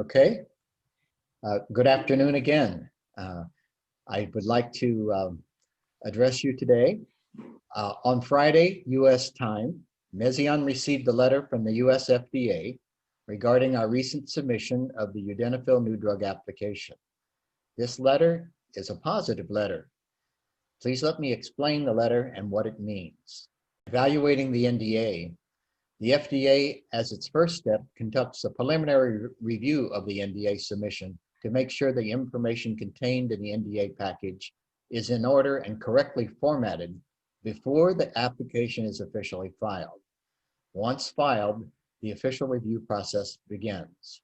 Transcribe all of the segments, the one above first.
Okay, good afternoon again. I would like to address you today. On Friday, U.S. time, Mezion received a letter from the U.S. FDA regarding our recent submission of the Udenafil new drug application. This letter is a positive letter. Please let me explain the letter and what it means. Evaluating the NDA, the FDA, as its first step, conducts a preliminary review of the NDA submission to make sure the information contained in the NDA package is in order and correctly formatted before the application is officially filed. Once filed, the official review process begins.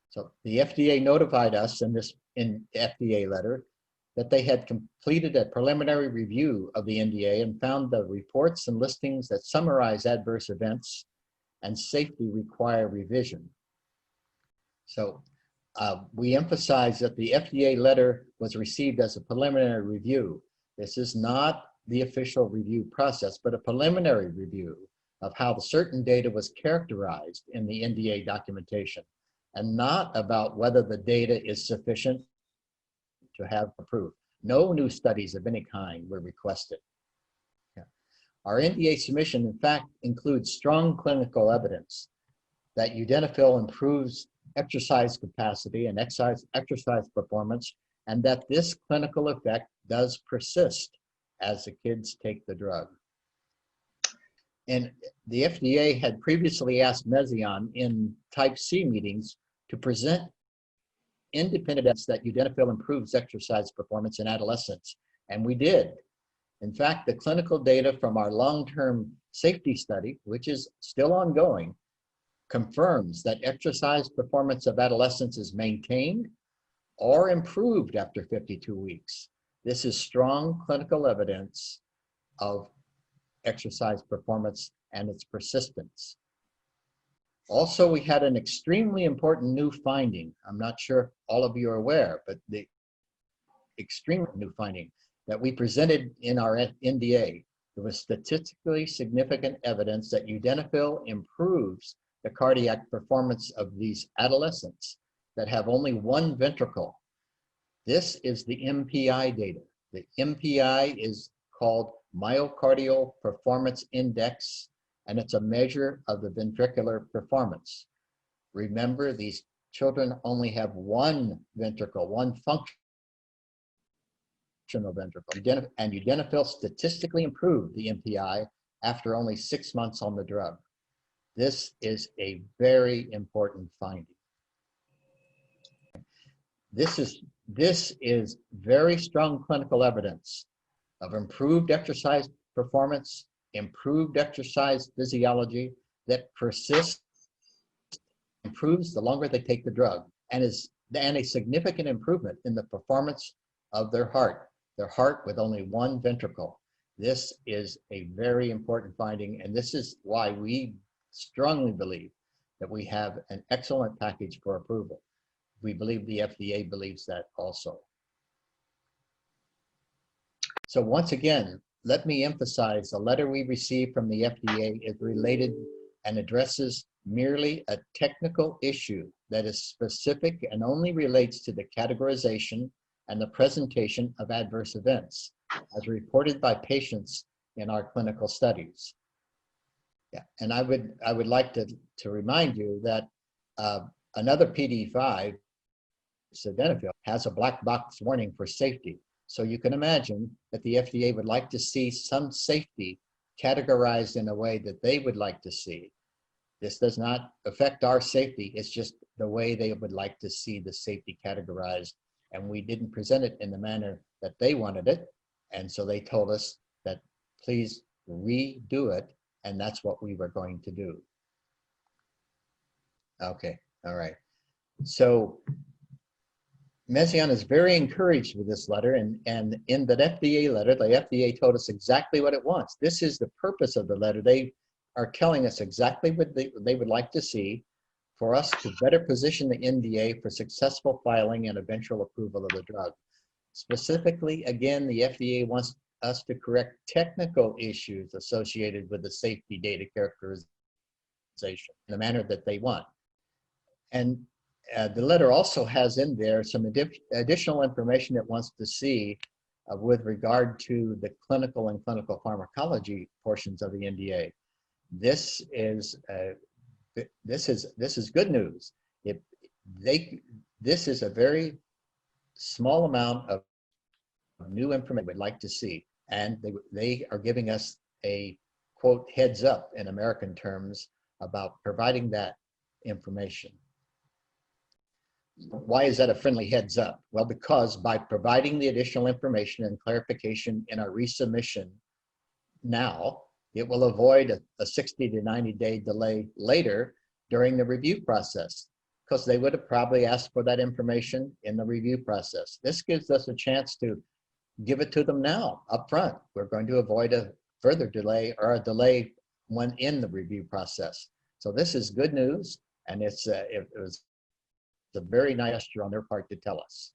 So the FDA notified us in the FDA letter that they had completed a preliminary review of the NDA and found the reports and listings that summarize adverse events and safety require revision. So we emphasize that the FDA letter was received as a preliminary review. This is not the official review process, but a preliminary review of how the certain data was characterized in the NDA documentation, and not about whether the data is sufficient to have approved. No new studies of any kind were requested. Our NDA submission, in fact, includes strong clinical evidence that Udenafil improves exercise capacity and exercise performance, and that this clinical effect does persist as the kids take the drug. And the FDA had previously asked Mezion in Type C meetings to present independent evidence that Udenafil improves exercise performance in adolescents, and we did. In fact, the clinical data from our long-term safety study, which is still ongoing, confirms that exercise performance of adolescents is maintained or improved after 52 weeks. This is strong clinical evidence of exercise performance and its persistence. Also, we had an extremely important new finding. I'm not sure if all of you are aware, but the extremely new finding that we presented in our NDA, there was statistically significant evidence that Udenafil improves the cardiac performance of these adolescents that have only one ventricle. This is the MPI data. The MPI is called Myocardial Performance Index, and it's a measure of the ventricular performance. Remember, these children only have one ventricle, one functional ventricle, and Udenafil statistically improved the MPI after only 6 months on the drug. This is a very important finding. This is very strong clinical evidence of improved exercise performance, improved exercise physiology that persists, improves the longer they take the drug, and a significant improvement in the performance of their heart with only one ventricle. This is a very important finding, and this is why we strongly believe that we have an excellent package for approval. We believe the FDA believes that also. So once again, let me emphasize the letter we received from the FDA is related and addresses merely a technical issue that is specific and only relates to the categorization and the presentation of adverse events as reported by patients in our clinical studies. Yeah, and I would like to remind you that another PDE5, Udenafil, has a black box warning for safety. So you can imagine that the FDA would like to see some safety categorized in a way that they would like to see. This does not affect our safety, it's just the way they would like to see the safety categorized. And we didn't present it in the manner that they wanted it. And so they told us that please redo it, and that's what we were going to do. Okay, all right. So Mezion is very encouraged with this letter, and in that FDA letter, the FDA told us exactly what it wants. This is the purpose of the letter. They are telling us exactly what they would like to see for us to better position the NDA for successful filing and eventual approval of the drug. Specifically, again, the FDA wants us to correct technical issues associated with the safety data characterization in the manner that they want. And The letter also has in there some additional information it wants to see with regard to the clinical and clinical pharmacology portions of the NDA. This is good news. This is a very small amount of new information we'd like to see, and they are giving us a quote heads up in American terms about providing that information. Why is that a friendly heads up? Well, because by providing the additional information and clarification in our resubmission now, it will avoid a 60 to 90-day delay later during the review process, because they would have probably asked for that information in the review process. This gives us a chance to give it to them now up front. We're going to avoid a further delay or a delay when in the review process. So this is good news, and it was a very nice gesture on their part to tell us.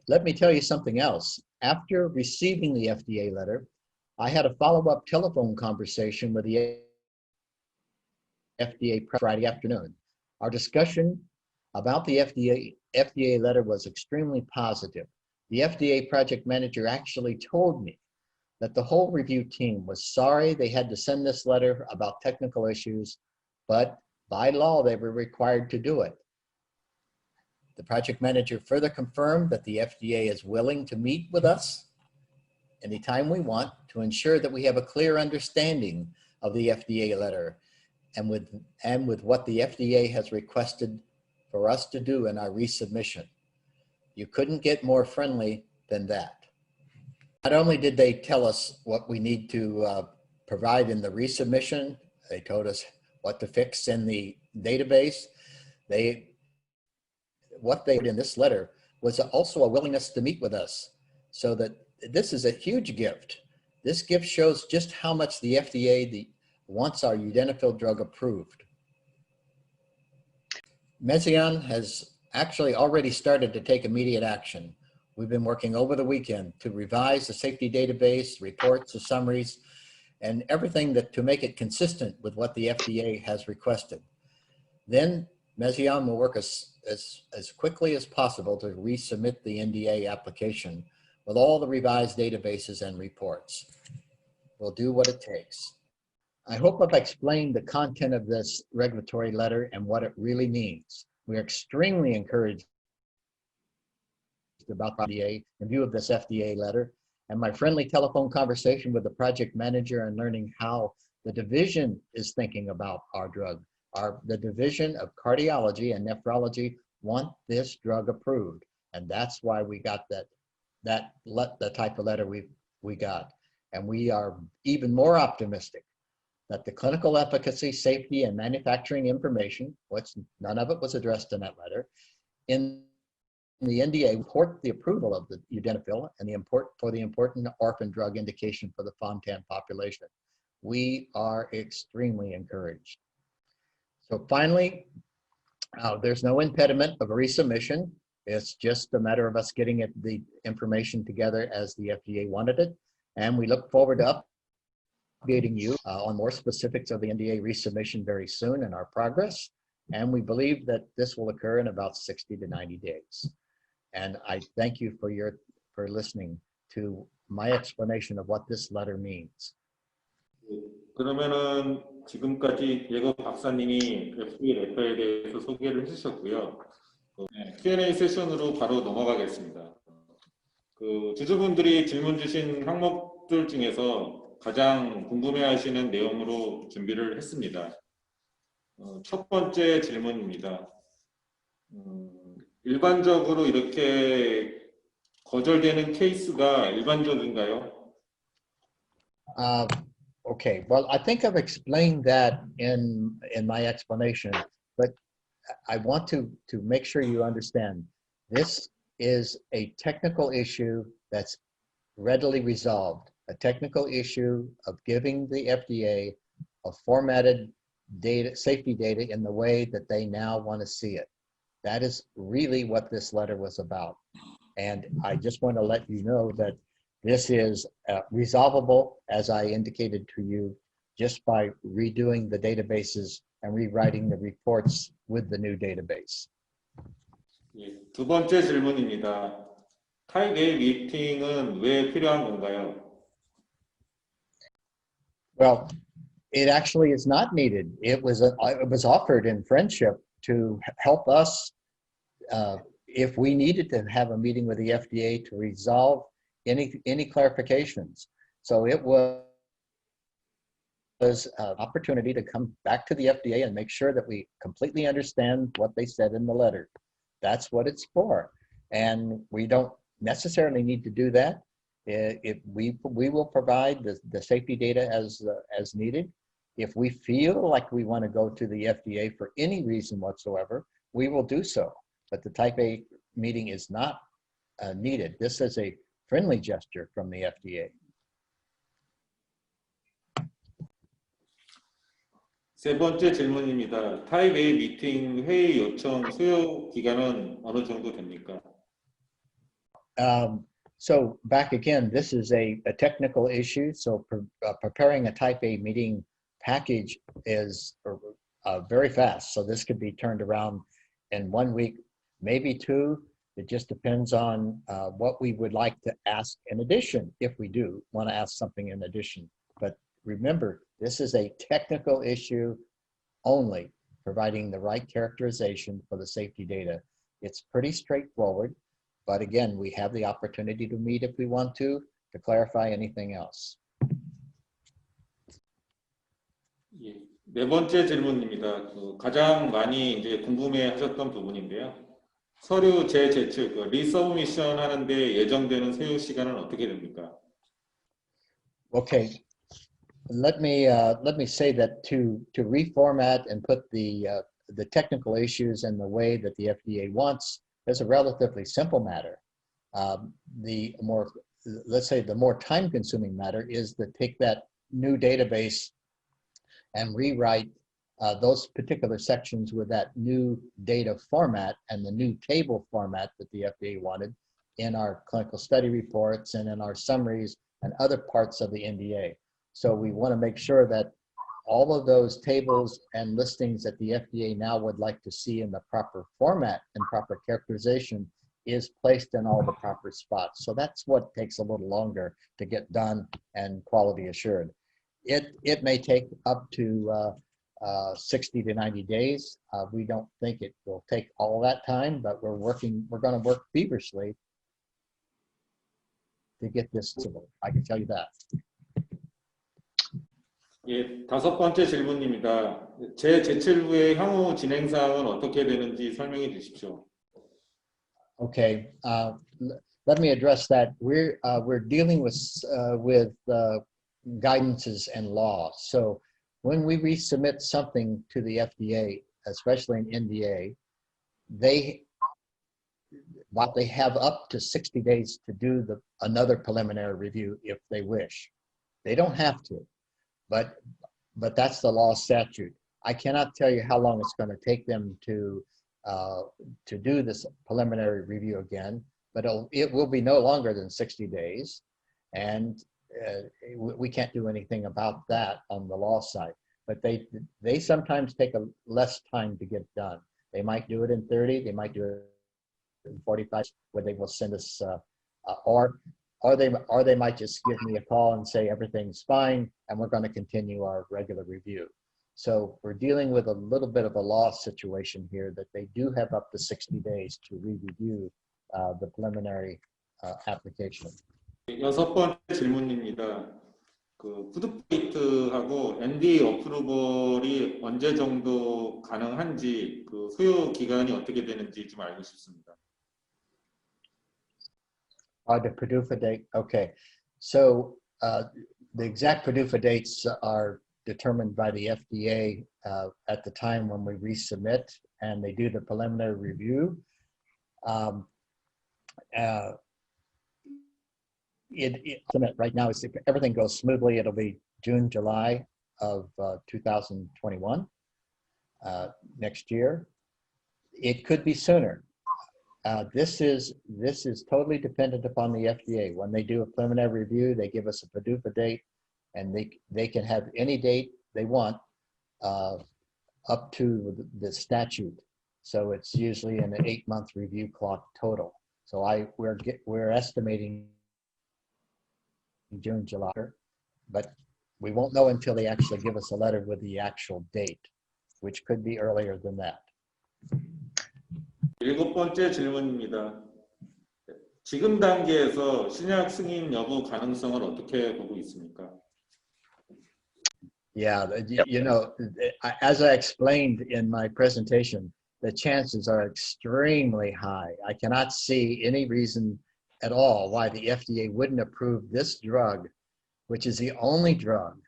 Let me tell you something else. After receiving the FDA letter, I had a follow-up telephone conversation with the FDA Friday afternoon. Our discussion about the FDA letter was extremely positive. The FDA project manager actually told me that the whole review team was sorry they had to send this letter about technical issues, but by law they were required to do it. The project manager further confirmed that the FDA is willing to meet with us anytime we want to ensure that we have a clear understanding of the FDA letter and with what the FDA has requested for us to do in our resubmission. You couldn't get more friendly than that. Not only did they tell us what we need to provide in the resubmission, they told us what to fix in the database. What they did in this letter was also a willingness to meet with us, so that this is a huge gift. This gift shows just how much the FDA wants our Udenafil drug approved. Mezion has actually already started to take immediate action. We've been working over the weekend to revise the safety database, reports, the summaries, and everything to make it consistent with what the FDA has requested. Then Mezion will work as quickly as possible to resubmit the NDA application with all the revised databases and reports. We'll do what it takes. I hope I've explained the content of this regulatory letter and what it really means. We are extremely encouraged about the FDA in view of this FDA letter, and my friendly telephone conversation with the project manager and learning how the division is thinking about our drug. The division of cardiology and nephrology want this drug approved, and that's why we got the type of letter we got. And we are even more optimistic that the clinical efficacy, safety, and manufacturing information, which none of it was addressed in that letter, in the NDA support the approval of the Udenafil and for the important orphan drug indication for the Fontan population. We are extremely encouraged. So finally, there's no impediment of a resubmission. It's just a matter of us getting the information together as the FDA wanted it. And we look forward to updating you on more specifics of the NDA resubmission very soon in our progress. And we believe that this will occur in about 60 to 90 days. And I thank you for listening to my explanation of what this letter means. 그러면은 지금까지 예거 박사님이 FDA 레터에 대해서 소개를 해주셨고요. Q&A 세션으로 바로 넘어가겠습니다. 주주분들이 질문 주신 항목들 중에서 가장 궁금해하시는 내용으로 준비를 했습니다. 첫 번째 질문입니다. 일반적으로 이렇게 거절되는 케이스가 일반적인가요? Okay, well, I think I've explained that in my explanation, but I want to make sure you understand. This is a technical issue that's readily resolved, a technical issue of giving the FDA a formatted safety data in the way that they now want to see it. That is really what this letter was about. And I just want to let you know that this is resolvable, as I indicated to you, just by redoing the databases and rewriting the reports with the new database. 두 번째 질문입니다. 타입 A 미팅은 왜 필요한 건가요? Well, it actually is not needed. It was offered in friendship to help us if we needed to have a meeting with the FDA to resolve any clarifications. So it was an opportunity to come back to the FDA and make sure that we completely understand what they said in the letter. That's what it's for. And we don't necessarily need to do that. We will provide the safety data as needed. If we feel like we want to go to the FDA for any reason whatsoever, we will do so. But the type A meeting is not needed. This is a friendly gesture from the FDA. 세 번째 질문입니다. 타입 A 미팅 회의 요청 수요 기간은 어느 정도 됩니까? So back again, this is a technical issue. So preparing a type A meeting package is very fast. So this could be turned around in 1 week, maybe 2. It just depends on what we would like to ask in addition, if we do want to ask something in addition. But remember, this is a technical issue only, providing the right characterization for the safety data. It's pretty straightforward, but again, we have the opportunity to meet if we want to clarify anything else. 예, 네 번째 질문입니다. 가장 많이 이제 궁금해하셨던 부분인데요. 서류 재제출, 리서브미션 하는데 예정되는 소요 시간은 어떻게 됩니까? Okay, let me say that to reformat and put the technical issues in the way that the FDA wants is a relatively simple matter. The more, let's say, the more time-consuming matter is to take that new database and rewrite those particular sections with that new data format and the new table format that the FDA wanted in our clinical study reports and in our summaries and other parts of the NDA. So we want to make sure that all of those tables and listings that the FDA now would like to see in the proper format and proper characterization is placed in all the proper spots. So that's what takes a little longer to get done and quality assured. It may take up to 60 to 90 days. We don't think it will take all that time, but we're going to work feverishly to get this to them. I can tell you that. 예, 다섯 번째 질문입니다. 재제출 후의 향후 진행 사항은 어떻게 되는지 설명해 주십시오. Okay, let me address that. We're dealing with guidances and laws. So when we resubmit something to the FDA, especially an NDA, they have up to 60 days to do another preliminary review if they wish. They don't have to, but that's the law statute. I cannot tell you how long it's going to take them to do this preliminary review again, but it will be no longer than 60 days. And we can't do anything about that on the law side, but they sometimes take less time to get done. They might do it in 30, they might do it in 45, where they will send us, or they might just give me a call and say everything's fine and we're going to continue our regular review. So we're dealing with a little bit of a law situation here that they do have up to 60 days to re-review the preliminary application. 여섯 번째 질문입니다. 푸드포인트하고 NDA 어프루벌이 언제 정도 가능한지 소요 기간이 어떻게 되는지 좀 알고 싶습니다. The PDUFA date. Okay, so the exact PDUFA dates are determined by the FDA at the time when we resubmit and they do the preliminary review. Right now, if everything goes smoothly, it'll be June, July of 2021, next year. It could be sooner. This is totally dependent upon the FDA. When they do a preliminary review, they give us a PDUFA date, and they can have any date they want up to the statute. So it's usually an 8-month review clock total. So we're estimating June, July, but we won't know until they actually give us a letter with the actual date, which could be earlier than that. 일곱 번째 질문입니다. 지금 단계에서 신약 승인 여부 가능성을 어떻게 보고 있습니까? Yeah, you know, as I explained in my presentation, the chances are extremely high. I cannot see any reason at all why the FDA wouldn't approve this drug, which is the only drug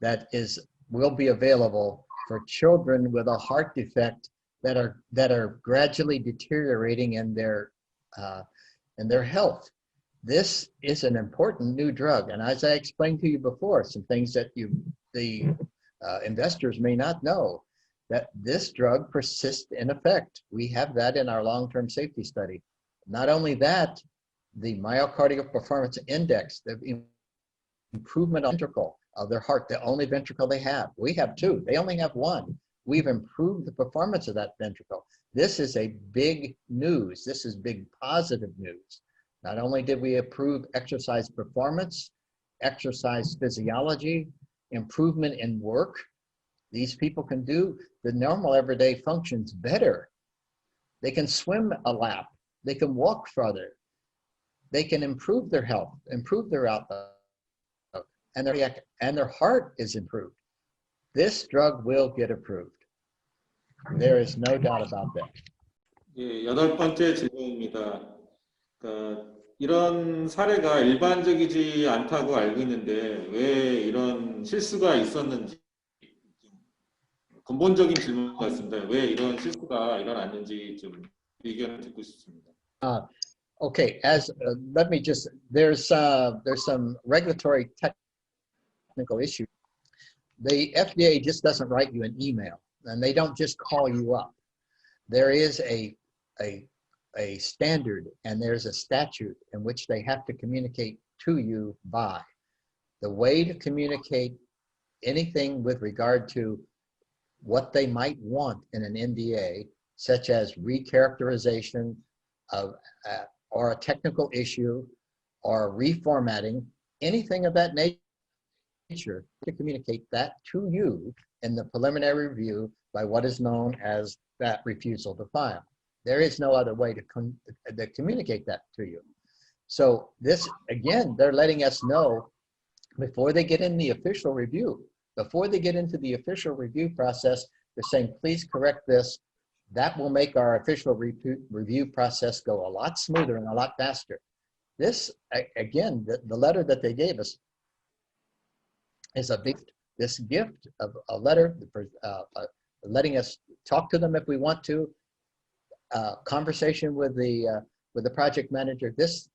that will be available for children with a heart defect that are gradually deteriorating in their health. This is an important new drug, and as I explained to you before, some things that the investors may not know, that this drug persists in effect. We have that in our long-term safety study. Not only that, the myocardial performance index, the improvement of ventricle of their heart, the only ventricle they have. We have two, they only have one. We've improved the performance of that ventricle. This is a big news. This is big positive news. Not only did we improve exercise performance, exercise physiology, improvement in work. These people can do the normal everyday functions better. They can swim a lap. They can walk further. They can improve their health, improve their outlook, and their heart is improved. This drug will get approved. There is no doubt about that. 예, 여덟 번째 질문입니다. 그러니까 이런 사례가 일반적이지 않다고 알고 있는데 왜 이런 실수가 있었는지 근본적인 질문 같습니다. 왜 이런 실수가 일어났는지 좀 의견을 듣고 싶습니다. Okay, let me just, there's some regulatory technical issues. The FDA just doesn't write you an email, and they don't just call you up. There is a standard, and there's a statute in which they have to communicate to you by. The way to communicate anything with regard to what they might want in an NDA, such as recharacterization of or a technical issue or reformatting, anything of that nature, to communicate that to you in the preliminary review by what is known as that refusal to file. There is no other way to communicate that to you. So this, again, they're letting us know before they get in the official review, before they get into the official review process, they're saying, please correct this. That will make our official review process go a lot smoother and a lot faster. This, again, the letter that they gave us is this gift of a letter for letting us talk to them if we want to, conversation with the project manager. This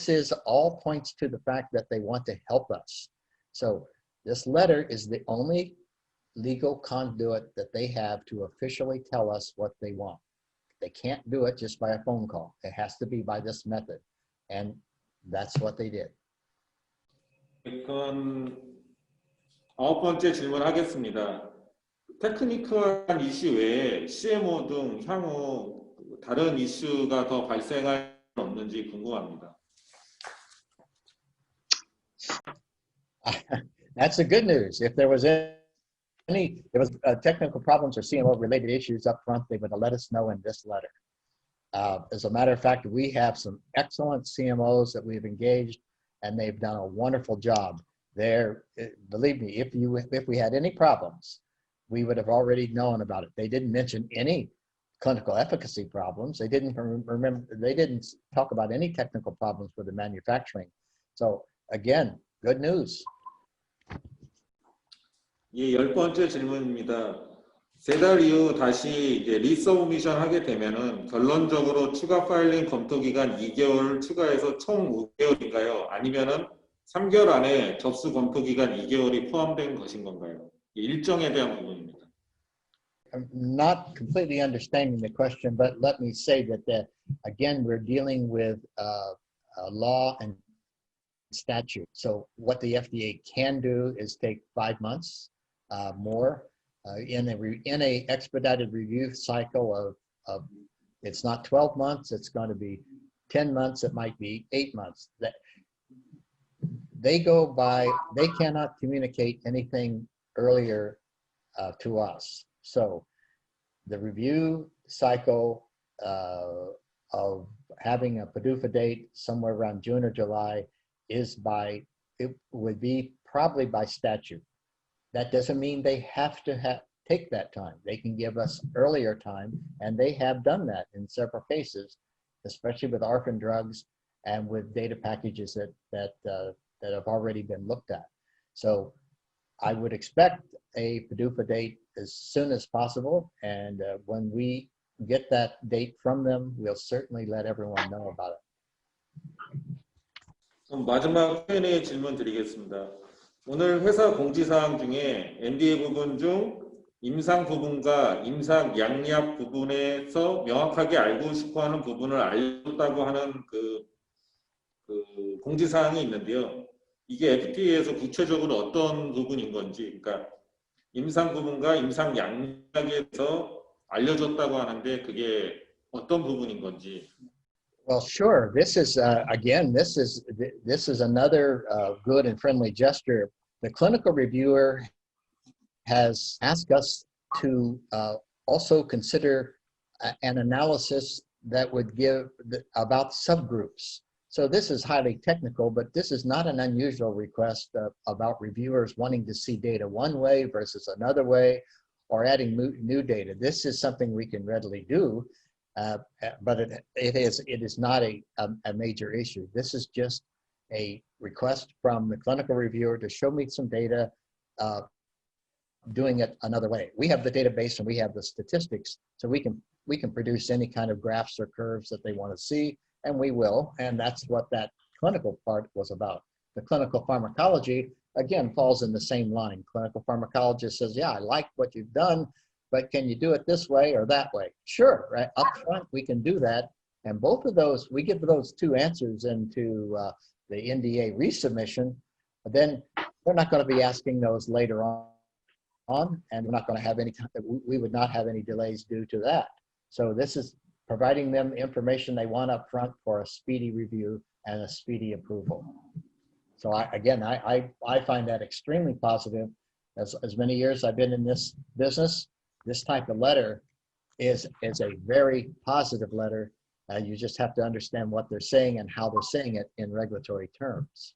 is all points to the fact that they want to help us. So this letter is the only legal conduit that they have to officially tell us what they want. They can't do it just by a phone call. It has to be by this method. And that's what they did. 그럼 아홉 번째 질문하겠습니다. 테크니컬한 이슈 외에 CMO 등 향후 다른 이슈가 더 발생할 없는지 궁금합니다. That's the good news. If there was technical problems or CMO related issues up front, they would have let us know in this letter. As a matter of fact, we have some excellent CMOs that we've engaged, and they've done a wonderful job. Believe me, if we had any problems, we would have already known about it. They didn't mention any clinical efficacy problems. They didn't talk about any technical problems with the manufacturing. So again, good news. 예, 열 번째 질문입니다. 3달 이후 다시 이제 리서브미션 하게 되면은 결론적으로 추가 파일링 검토 기간 2개월 추가해서 총 5개월인가요? 아니면은 3개월 안에 접수 검토 기간 2개월이 포함된 것인 건가요? 일정에 대한 부분입니다. I'm not completely understanding the question, but let me say that again, we're dealing with law and statute. So what the FDA can do is take 5 months more in a expedited review cycle it's not 12 months, it's going to be 10 months, it might be 8 months. That they go by, they cannot communicate anything earlier to us. So the review cycle of having a PDUFA date somewhere around June or July is by, it would be probably by statute. That doesn't mean they have to take that time. They can give us earlier time, and they have done that in several cases, especially with orphan drugs and with data packages that have already been looked at. So I would expect a PDUFA date as soon as possible, and when we get that date from them, we'll certainly let everyone know about it. 그럼 마지막 Q&A 질문 드리겠습니다. 오늘 회사 공지사항 중에 NDA 부분 중 임상 부분과 임상 양약 부분에서 명확하게 알고 싶어하는 부분을 알렸다고 하는 그 공지사항이 있는데요. 이게 FDA에서 구체적으로 어떤 부분인 건지, 그러니까 임상 부분과 임상 양약에서 알려줬다고 하는데 그게 어떤 부분인 건지. Well, sure. This is again. This is another good and friendly gesture. The clinical reviewer has asked us to also consider an analysis that would give about subgroups. So this is highly technical, but this is not an unusual request about reviewers wanting to see data one way versus another way, or adding new data. This is something we can readily do. But it is not a major issue. This is just a request from the clinical reviewer to show me some data, doing it another way. We have the database and we have the statistics, so we can produce any kind of graphs or curves that they want to see, and we will. And that's what that clinical part was about. The clinical pharmacology, again, falls in the same line. Clinical pharmacologist says, yeah, I like what you've done, but can you do it this way or that way? Sure, right? Up front, we can do that. And both of those, we give those two answers into the NDA resubmission, but then we're not going to be asking those later on, and we're not going to have any, we would not have any delays due to that. So this is providing them information they want up front for a speedy review and a speedy approval. So I find that extremely positive. As many years I've been in this business, this type of letter is a very positive letter. You just have to understand what they're saying and how they're saying it in regulatory terms.